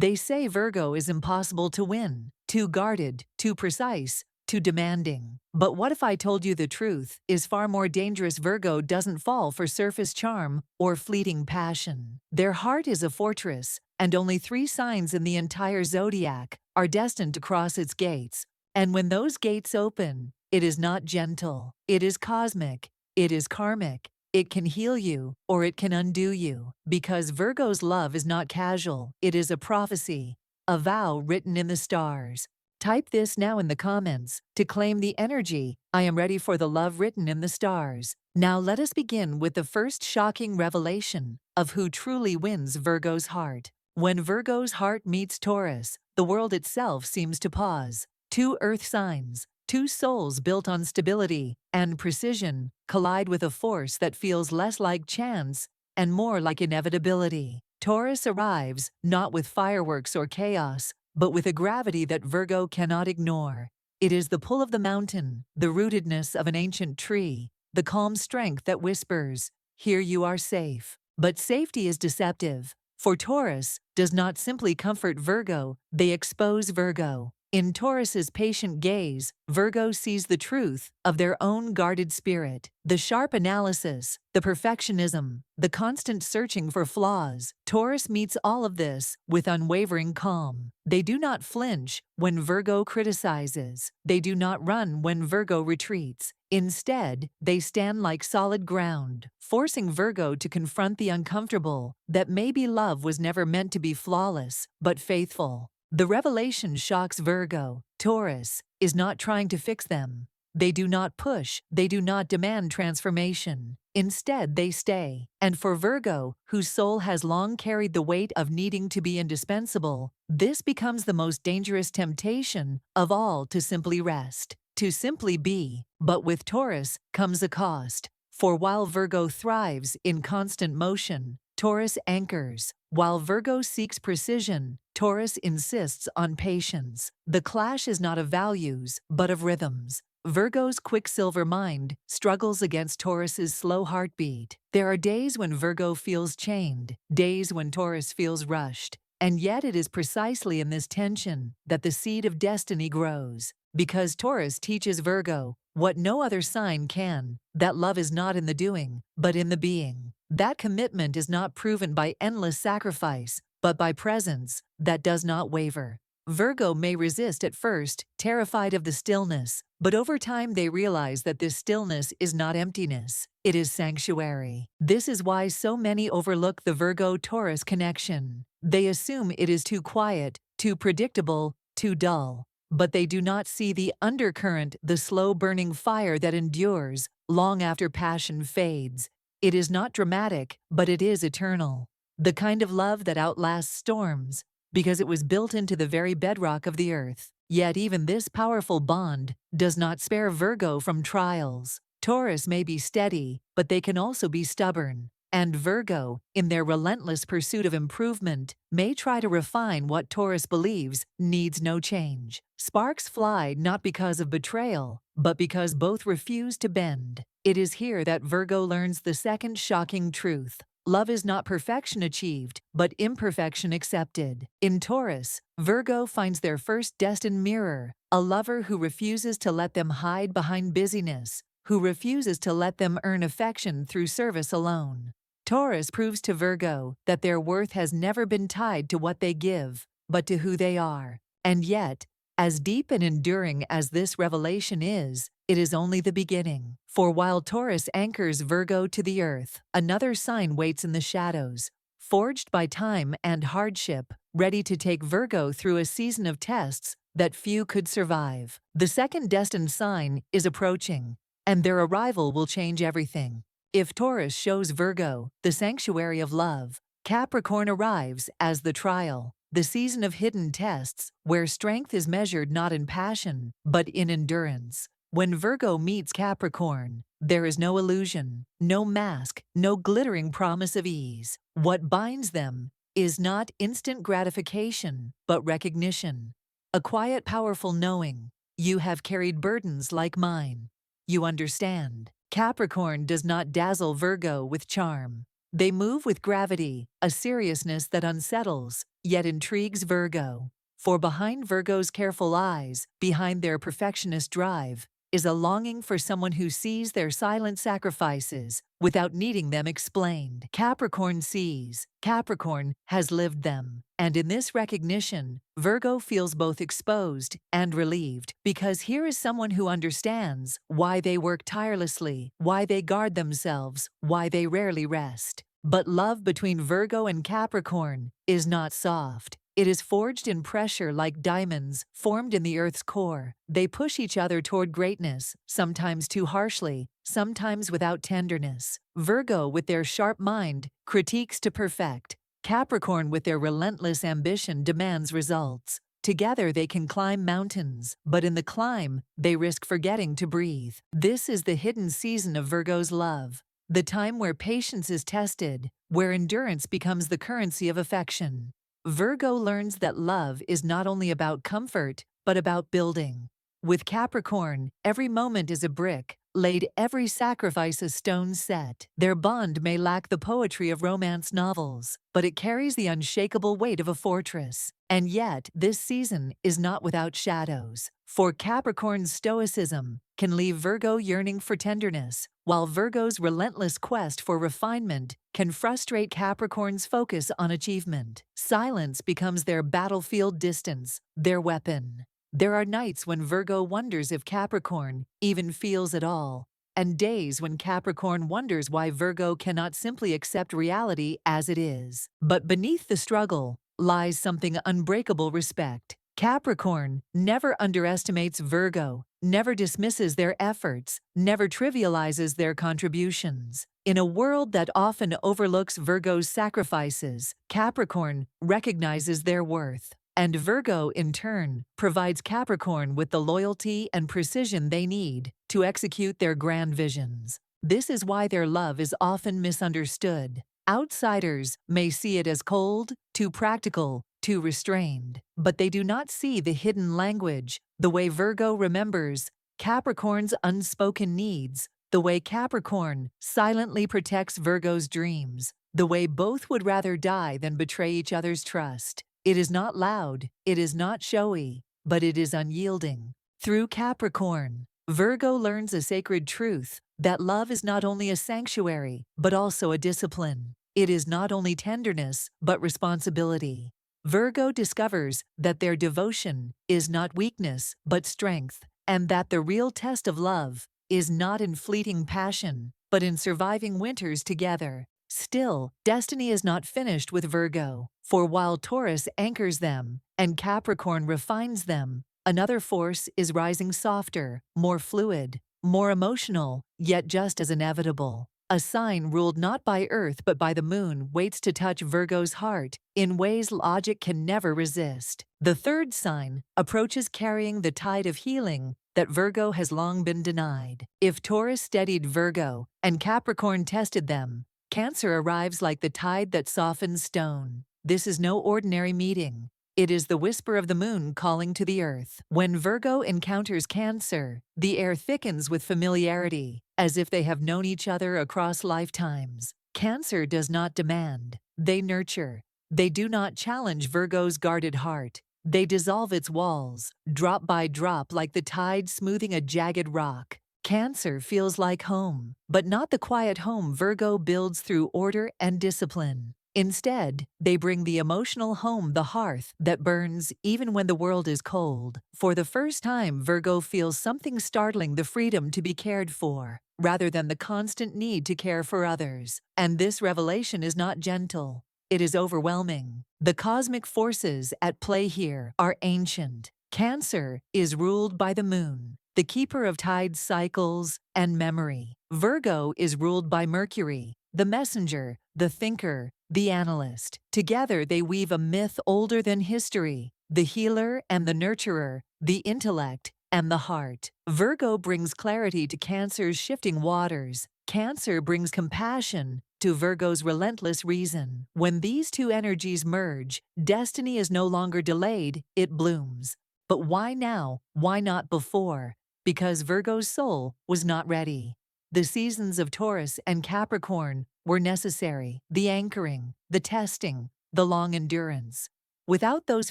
They say Virgo is impossible to win, too guarded, too precise, too demanding. But what if I told you the truth is far more dangerous? Virgo doesn't fall for surface charm or fleeting passion. Their heart is a fortress, and only 3 signs in the entire zodiac are destined to cross its gates. And when those gates open, it is not gentle, it is cosmic, it is karmic. It can heal you, or it can undo you, because Virgo's love is not casual, it is a prophecy, a vow written in the stars. Type this now in the comments to claim the energy. I am ready for the love written in the stars. Now let us begin with the first shocking revelation of who truly wins Virgo's heart. When Virgo's heart meets Taurus, the world itself seems to pause. 2 earth signs, 2 souls built on stability and precision, collide with a force that feels less like chance and more like inevitability. Taurus arrives not with fireworks or chaos, but with a gravity that Virgo cannot ignore. It is the pull of the mountain, the rootedness of an ancient tree, the calm strength that whispers, "Here you are safe." But safety is deceptive, for Taurus does not simply comfort Virgo, they expose Virgo. In Taurus's patient gaze, Virgo sees the truth of their own guarded spirit. The sharp analysis, the perfectionism, the constant searching for flaws. Taurus meets all of this with unwavering calm. They do not flinch when Virgo criticizes. They do not run when Virgo retreats. Instead, they stand like solid ground, forcing Virgo to confront the uncomfortable, that maybe love was never meant to be flawless, but faithful. The revelation shocks Virgo. Taurus is not trying to fix them. They do not push, they do not demand transformation. Instead, they stay. And for Virgo, whose soul has long carried the weight of needing to be indispensable, this becomes the most dangerous temptation of all, to simply rest, to simply be. But with Taurus comes a cost. For while Virgo thrives in constant motion, Taurus anchors. While Virgo seeks precision, Taurus insists on patience. The clash is not of values, but of rhythms. Virgo's quicksilver mind struggles against Taurus's slow heartbeat. There are days when Virgo feels chained, days when Taurus feels rushed. And yet it is precisely in this tension that the seed of destiny grows. Because Taurus teaches Virgo what no other sign can, that love is not in the doing, but in the being. That commitment is not proven by endless sacrifice, but by presence that does not waver. Virgo may resist at first, terrified of the stillness, but over time they realize that this stillness is not emptiness, it is sanctuary. This is why so many overlook the Virgo-Taurus connection. They assume it is too quiet, too predictable, too dull. But they do not see the undercurrent, the slow-burning fire that endures long after passion fades. It is not dramatic, but it is eternal. The kind of love that outlasts storms, because it was built into the very bedrock of the earth. Yet even this powerful bond does not spare Virgo from trials. Taurus may be steady, but they can also be stubborn. And Virgo, in their relentless pursuit of improvement, may try to refine what Taurus believes needs no change. Sparks fly not because of betrayal, but because both refuse to bend. It is here that Virgo learns the second shocking truth. Love is not perfection achieved, but imperfection accepted. In Taurus, Virgo finds their first destined mirror, a lover who refuses to let them hide behind busyness, who refuses to let them earn affection through service alone. Taurus proves to Virgo that their worth has never been tied to what they give, but to who they are. And yet, as deep and enduring as this revelation is, it is only the beginning. For while Taurus anchors Virgo to the earth, another sign waits in the shadows, forged by time and hardship, ready to take Virgo through a season of tests that few could survive. The second destined sign is approaching, and their arrival will change everything. If Taurus shows Virgo the sanctuary of love, Capricorn arrives as the trial, the season of hidden tests, where strength is measured not in passion, but in endurance. When Virgo meets Capricorn, there is no illusion, no mask, no glittering promise of ease. What binds them is not instant gratification, but recognition. A quiet, powerful knowing. You have carried burdens like mine. You understand. Capricorn does not dazzle Virgo with charm. They move with gravity, a seriousness that unsettles, yet intrigues Virgo. For behind Virgo's careful eyes, behind their perfectionist drive, is a longing for someone who sees their silent sacrifices without needing them explained. Capricorn sees. Capricorn has lived them. And in this recognition, Virgo feels both exposed and relieved, because here is someone who understands why they work tirelessly, why they guard themselves, why they rarely rest. But love between Virgo and Capricorn is not soft. It is forged in pressure like diamonds formed in the Earth's core. They push each other toward greatness, sometimes too harshly, sometimes without tenderness. Virgo, with their sharp mind, critiques to perfect. Capricorn, with their relentless ambition, demands results. Together they can climb mountains, but in the climb, they risk forgetting to breathe. This is the hidden season of Virgo's love, the time where patience is tested, where endurance becomes the currency of affection. Virgo learns that love is not only about comfort, but about building. With Capricorn, every moment is a brick laid, every sacrifice a stone set. Their bond may lack the poetry of romance novels, but it carries the unshakable weight of a fortress. And yet, this season is not without shadows. For Capricorn's stoicism can leave Virgo yearning for tenderness, while Virgo's relentless quest for refinement can frustrate Capricorn's focus on achievement. Silence becomes their battlefield, distance their weapon. There are nights when Virgo wonders if Capricorn even feels at all, and days when Capricorn wonders why Virgo cannot simply accept reality as it is. But beneath the struggle lies something unbreakable: respect. Capricorn never underestimates Virgo, never dismisses their efforts, never trivializes their contributions. In a world that often overlooks Virgo's sacrifices, Capricorn recognizes their worth. And Virgo, in turn, provides Capricorn with the loyalty and precision they need to execute their grand visions. This is why their love is often misunderstood. Outsiders may see it as cold, too practical, too restrained, but they do not see the hidden language, the way Virgo remembers Capricorn's unspoken needs, the way Capricorn silently protects Virgo's dreams, the way both would rather die than betray each other's trust. It is not loud, it is not showy, but it is unyielding. Through Capricorn, Virgo learns a sacred truth, that love is not only a sanctuary, but also a discipline. It is not only tenderness, but responsibility. Virgo discovers that their devotion is not weakness, but strength, and that the real test of love is not in fleeting passion, but in surviving winters together. Still, destiny is not finished with Virgo, for while Taurus anchors them and Capricorn refines them, another force is rising, softer, more fluid, more emotional, yet just as inevitable. A sign ruled not by Earth but by the moon waits to touch Virgo's heart in ways logic can never resist. The third sign approaches, carrying the tide of healing that Virgo has long been denied. If Taurus steadied Virgo and Capricorn tested them, Cancer arrives like the tide that softens stone. This is no ordinary meeting. It is the whisper of the moon calling to the earth. When Virgo encounters Cancer, the air thickens with familiarity, as if they have known each other across lifetimes. Cancer does not demand. They nurture. They do not challenge Virgo's guarded heart. They dissolve its walls, drop by drop, like the tide smoothing a jagged rock. Cancer feels like home, but not the quiet home Virgo builds through order and discipline. Instead, they bring the emotional home, the hearth that burns even when the world is cold. For the first time, Virgo feels something startling: the freedom to be cared for, rather than the constant need to care for others. And this revelation is not gentle. It is overwhelming. The cosmic forces at play here are ancient. Cancer is ruled by the moon, the keeper of tides, cycles, and memory. Virgo is ruled by Mercury, the messenger, the thinker, the analyst. Together they weave a myth older than history: the healer and the nurturer, the intellect and the heart. Virgo brings clarity to Cancer's shifting waters. Cancer brings compassion to Virgo's relentless reason. When these two energies merge, destiny is no longer delayed, it blooms. But why now? Why not before? Because Virgo's soul was not ready. The seasons of Taurus and Capricorn were necessary: the anchoring, the testing, the long endurance. Without those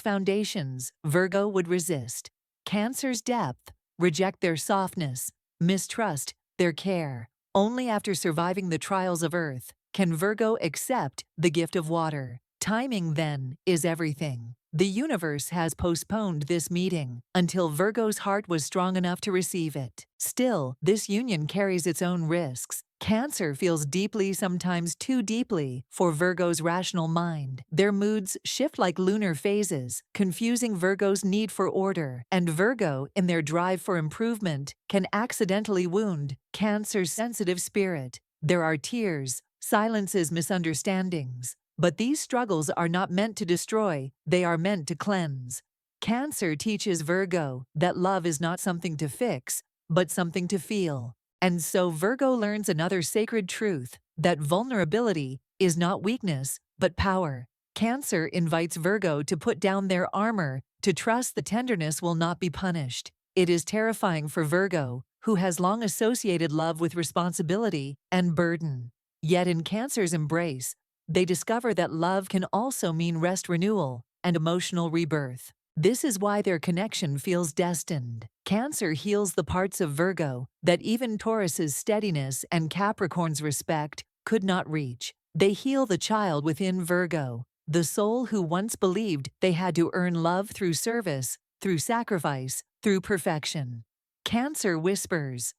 foundations, Virgo would resist Cancer's depth, reject their softness, mistrust their care. Only after surviving the trials of Earth can Virgo accept the gift of water. Timing, then, is everything. The universe has postponed this meeting until Virgo's heart was strong enough to receive it. Still, this union carries its own risks. Cancer feels deeply, sometimes too deeply, for Virgo's rational mind. Their moods shift like lunar phases, confusing Virgo's need for order, and Virgo, in their drive for improvement, can accidentally wound Cancer's sensitive spirit. There are tears, silences, misunderstandings. But these struggles are not meant to destroy, they are meant to cleanse. Cancer teaches Virgo that love is not something to fix, but something to feel. And so Virgo learns another sacred truth, that vulnerability is not weakness, but power. Cancer invites Virgo to put down their armor, to trust the tenderness will not be punished. It is terrifying for Virgo, who has long associated love with responsibility and burden. Yet in Cancer's embrace, they discover that love can also mean rest, renewal, and emotional rebirth. This is why their connection feels destined. Cancer heals the parts of Virgo that even Taurus's steadiness and Capricorn's respect could not reach. They heal the child within Virgo, the soul who once believed they had to earn love through service, through sacrifice, through perfection. Cancer whispers,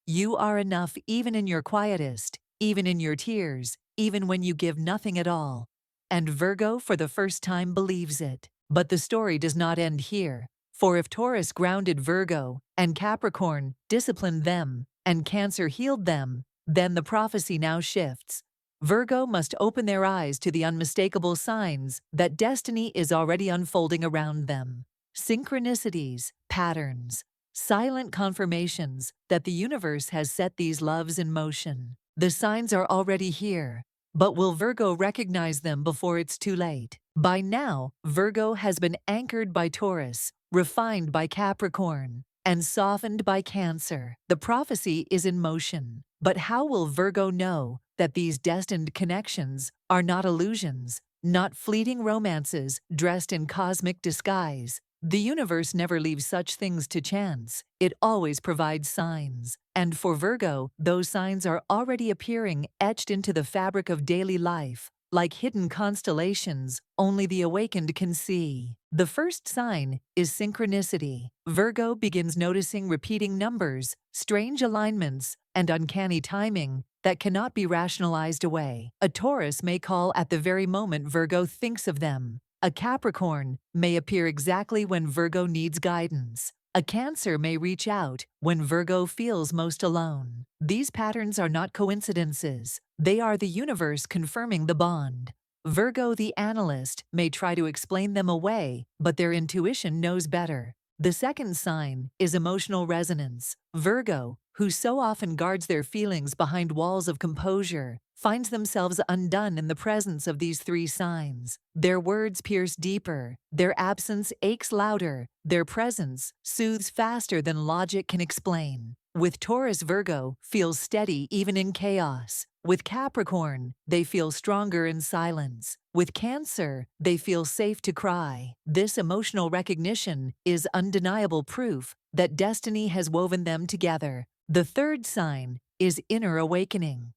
"You are enough even in your quietest, even in your tears, even when you give nothing at all." And Virgo, for the first time, believes it. But the story does not end here. For if Taurus grounded Virgo, and Capricorn disciplined them, and Cancer healed them, then the prophecy now shifts. Virgo must open their eyes to the unmistakable signs that destiny is already unfolding around them. Synchronicities, patterns, silent confirmations that the universe has set these loves in motion. The signs are already here, but will Virgo recognize them before it's too late? By now, Virgo has been anchored by Taurus, refined by Capricorn, and softened by Cancer. The prophecy is in motion. But how will Virgo know that these destined connections are not illusions, not fleeting romances dressed in cosmic disguise? The universe never leaves such things to chance. It always provides signs. And for Virgo, those signs are already appearing, etched into the fabric of daily life, like hidden constellations only the awakened can see. The first sign is synchronicity. Virgo begins noticing repeating numbers, strange alignments, and uncanny timing that cannot be rationalized away. A Taurus may call at the very moment Virgo thinks of them. A Capricorn may appear exactly when Virgo needs guidance. A Cancer may reach out when Virgo feels most alone. These patterns are not coincidences. They are the universe confirming the bond. Virgo, the analyst, may try to explain them away, but their intuition knows better. The second sign is emotional resonance. Virgo, who so often guards their feelings behind walls of composure, finds themselves undone in the presence of these three signs. Their words pierce deeper, their absence aches louder, their presence soothes faster than logic can explain. With Taurus, Virgo feels steady even in chaos. With Capricorn, they feel stronger in silence. With Cancer, they feel safe to cry. This emotional recognition is undeniable proof that destiny has woven them together. The third sign is inner awakening.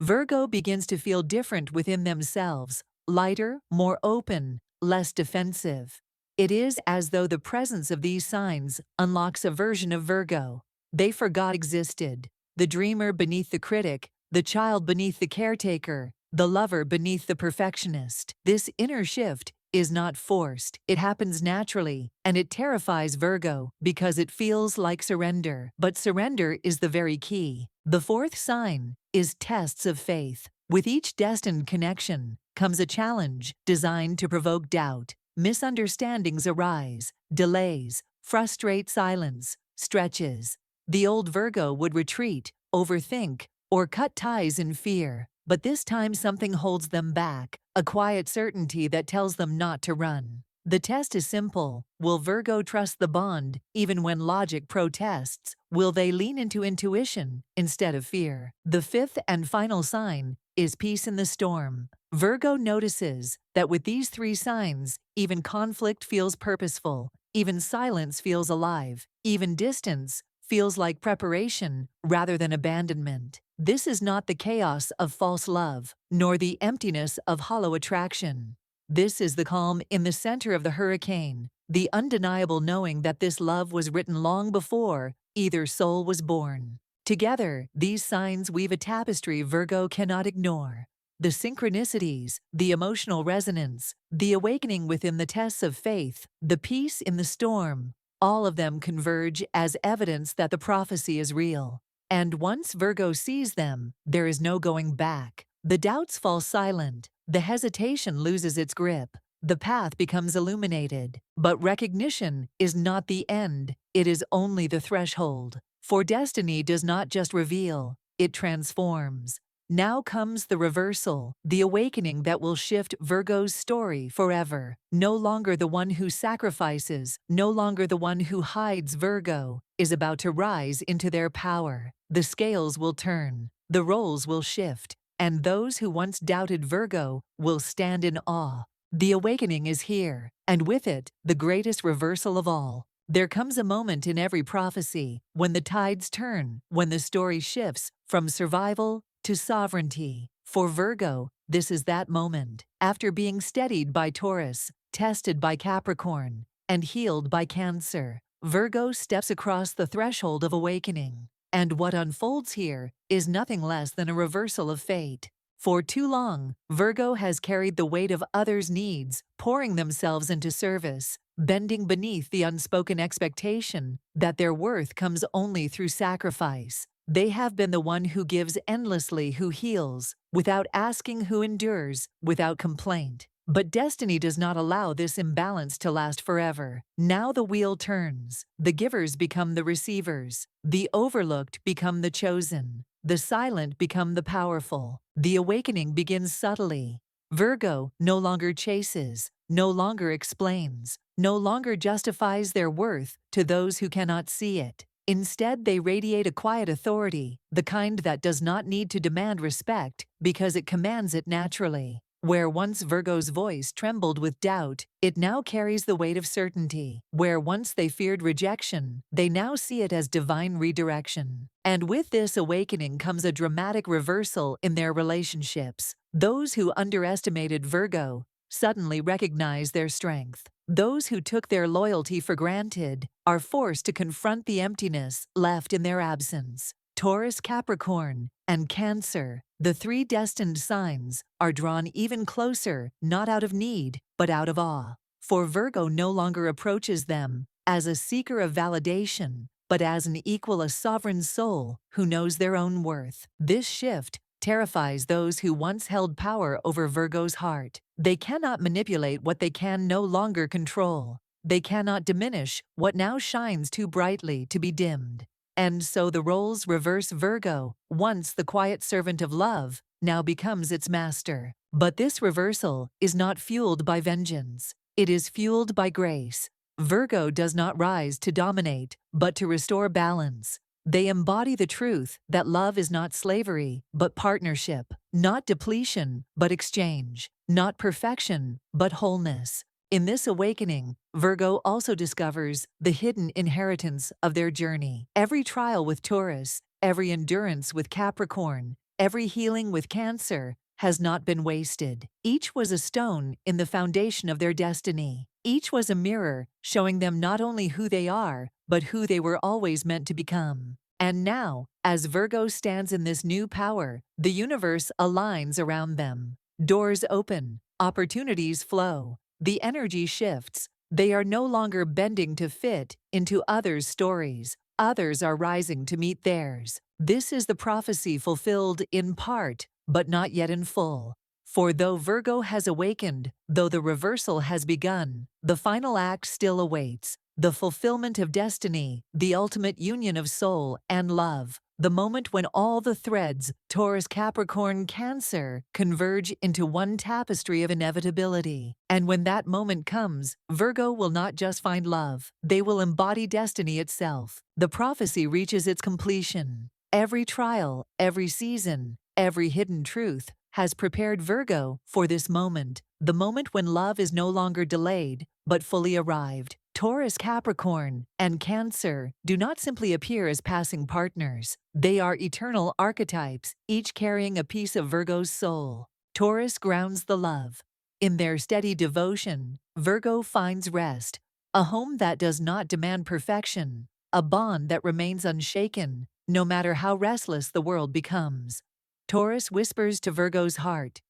Virgo begins to feel different within themselves, lighter, more open, less defensive. It is as though the presence of these signs unlocks a version of Virgo they forgot existed. The dreamer beneath the critic, the child beneath the caretaker, the lover beneath the perfectionist. This inner shift is not forced. It happens naturally, and it terrifies Virgo because it feels like surrender. But surrender is the very key. The fourth sign is tests of faith. With each destined connection comes a challenge designed to provoke doubt. Misunderstandings arise, delays, frustrate, silence stretches. The old Virgo would retreat, overthink, or cut ties in fear. But this time something holds them back, a quiet certainty that tells them not to run. The test is simple. Will Virgo trust the bond, even when logic protests? Will they lean into intuition instead of fear? The fifth and final sign is peace in the storm. Virgo notices that with these three signs, even conflict feels purposeful, even silence feels alive, even distance feels like preparation rather than abandonment. This is not the chaos of false love, nor the emptiness of hollow attraction. This is the calm in the center of the hurricane, the undeniable knowing that this love was written long before either soul was born. Together, these signs weave a tapestry Virgo cannot ignore. The synchronicities, the emotional resonance, the awakening within the tests of faith, the peace in the storm, all of them converge as evidence that the prophecy is real. And once Virgo sees them, there is no going back. The doubts fall silent, the hesitation loses its grip, the path becomes illuminated. But recognition is not the end, it is only the threshold. For destiny does not just reveal, it transforms. Now comes the reversal, the awakening that will shift Virgo's story forever. No longer the one who sacrifices, no longer the one who hides. Virgo is about to rise into their power. The scales will turn, the roles will shift, and those who once doubted Virgo will stand in awe. The awakening is here, and with it, the greatest reversal of all. There comes a moment in every prophecy when the tides turn, when the story shifts from survival to sovereignty. For Virgo, this is that moment. After being steadied by Taurus, tested by Capricorn, and healed by Cancer, Virgo steps across the threshold of awakening. And what unfolds here is nothing less than a reversal of fate. For too long, Virgo has carried the weight of others' needs, pouring themselves into service, bending beneath the unspoken expectation that their worth comes only through sacrifice. They have been the one who gives endlessly, who heals, without asking, who endures, without complaint. But destiny does not allow this imbalance to last forever. Now the wheel turns. The givers become the receivers. The overlooked become the chosen. The silent become the powerful. The awakening begins subtly. Virgo no longer chases, no longer explains, no longer justifies their worth to those who cannot see it. Instead, they radiate a quiet authority, the kind that does not need to demand respect because it commands it naturally. Where once Virgo's voice trembled with doubt, it now carries the weight of certainty. Where once they feared rejection, they now see it as divine redirection. And with this awakening comes a dramatic reversal in their relationships. Those who underestimated Virgo suddenly recognize their strength. Those who took their loyalty for granted are forced to confront the emptiness left in their absence. Taurus, Capricorn, and Cancer, the three destined signs, are drawn even closer, not out of need, but out of awe. For Virgo no longer approaches them as a seeker of validation, but as an equal, a sovereign soul who knows their own worth. This shift terrifies those who once held power over Virgo's heart. They cannot manipulate what they can no longer control. They cannot diminish what now shines too brightly to be dimmed. And so the roles reverse. Virgo, once the quiet servant of love, now becomes its master. But this reversal is not fueled by vengeance. It is fueled by grace. Virgo does not rise to dominate, but to restore balance. They embody the truth that love is not slavery, but partnership, not depletion, but exchange, not perfection, but wholeness. In this awakening, Virgo also discovers the hidden inheritance of their journey. Every trial with Taurus, every endurance with Capricorn, every healing with Cancer has not been wasted. Each was a stone in the foundation of their destiny. Each was a mirror showing them not only who they are, but who they were always meant to become. And now, as Virgo stands in this new power, the universe aligns around them. Doors open, opportunities flow. The energy shifts. They are no longer bending to fit into others' stories. Others are rising to meet theirs. This is the prophecy fulfilled in part, but not yet in full. For though Virgo has awakened, though the reversal has begun, the final act still awaits. The fulfillment of destiny, the ultimate union of soul and love. The moment when all the threads, Taurus, Capricorn, Cancer, converge into one tapestry of inevitability. And when that moment comes, Virgo will not just find love, they will embody destiny itself. The prophecy reaches its completion. Every trial, every season, every hidden truth has prepared Virgo for this moment, the moment when love is no longer delayed, but fully arrived. Taurus, Capricorn, and Cancer do not simply appear as passing partners. They are eternal archetypes, each carrying a piece of Virgo's soul. Taurus grounds the love. In their steady devotion, Virgo finds rest, a home that does not demand perfection, a bond that remains unshaken, no matter how restless the world becomes. Taurus whispers to Virgo's heart,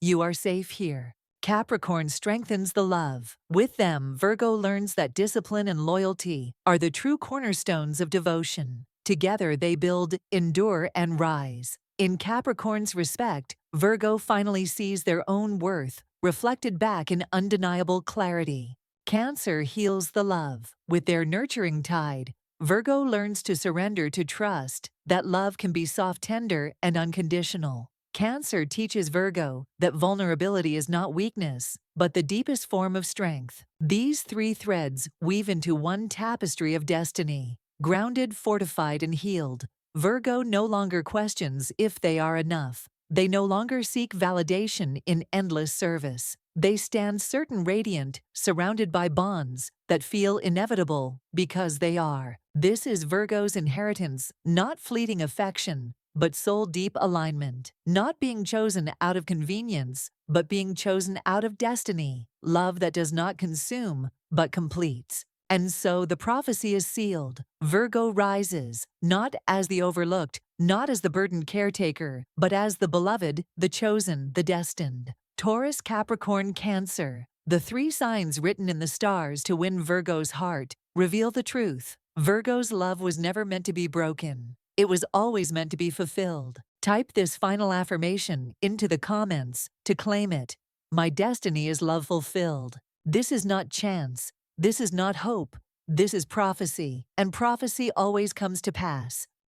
"You are safe here." Capricorn strengthens the love. With them, Virgo learns that discipline and loyalty are the true cornerstones of devotion. Together they build, endure, and rise. In Capricorn's respect, Virgo finally sees their own worth, reflected back in undeniable clarity. Cancer heals the love. With their nurturing tide, Virgo learns to surrender to trust that love can be soft, tender, and unconditional. Cancer teaches Virgo that vulnerability is not weakness, but the deepest form of strength. These three threads weave into one tapestry of destiny. Grounded, fortified, and healed, Virgo no longer questions if they are enough. They no longer seek validation in endless service. They stand certain, radiant, surrounded by bonds that feel inevitable because they are. This is Virgo's inheritance, not fleeting affection, but soul-deep alignment. Not being chosen out of convenience, but being chosen out of destiny. Love that does not consume, but completes. And so the prophecy is sealed. Virgo rises, not as the overlooked, not as the burdened caretaker, but as the beloved, the chosen, the destined. Taurus, Capricorn, Cancer, the three signs written in the stars to win Virgo's heart, reveal the truth. Virgo's love was never meant to be broken. It was always meant to be fulfilled. Type this final affirmation into the comments to claim it. My destiny is love fulfilled. This is not chance. This is not hope. This is prophecy, and prophecy always comes to pass.